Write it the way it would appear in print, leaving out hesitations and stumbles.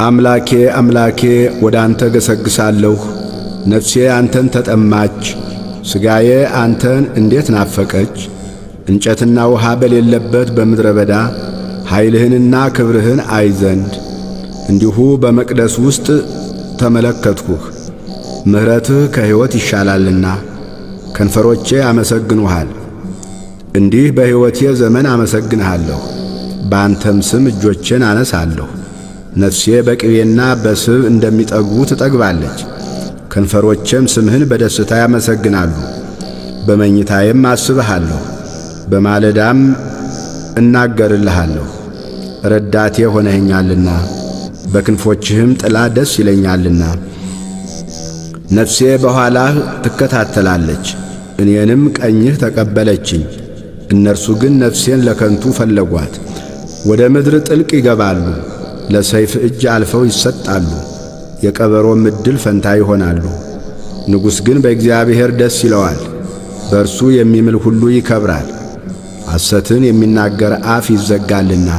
አምላኬ አምላኬ ወደ አንተ ገሰግሳለሁ። ነፍሴ አንተን ተጠማች፣ ሥጋዬ አንተን እንዴት ናፈቀች። እንጨትና ውሃ በሌለበት በምድረ በዳ ኃይልህንና ክብርህን አይ ዘንድ እንዲሁ በመቅደስ ውስጥ ተመለከትሁህ። ምሕረትህ ከሕይወት ይሻላልና ከንፈሮቼ አመሰግኑሃል። እንዲህ በሕይወቴ ዘመን አመሰግንሃለሁ፣ በአንተም ስም እጆቼን አነሳለሁ። ነፍሴ በቅቤና በስብ እንደሚጠግቡ ትጠግባለች፣ ከንፈሮቼም ስምህን በደስታ ያመሰግናሉ። በመኝታዬም አስብሃለሁ፣ በማለዳም እናገርልሃለሁ። ረዳቴ ሆነኸኛልና በክንፎችህም ጥላ ደስ ይለኛልና። ነፍሴ በኋላህ ትከታተላለች፣ እኔንም ቀኝህ ተቀበለችኝ። እነርሱ ግን ነፍሴን ለከንቱ ፈለጓት፣ ወደ ምድር ጥልቅ ይገባሉ፣ ለሰይፍ እጅ አልፈው ይሰጣሉ፣ የቀበሮም ዕድል ፈንታ ይሆናሉ። ንጉሥ ግን በእግዚአብሔር ደስ ይለዋል፣ በእርሱ የሚምል ሁሉ ይከብራል። ሐሰትን የሚናገር አፍ ይዘጋልና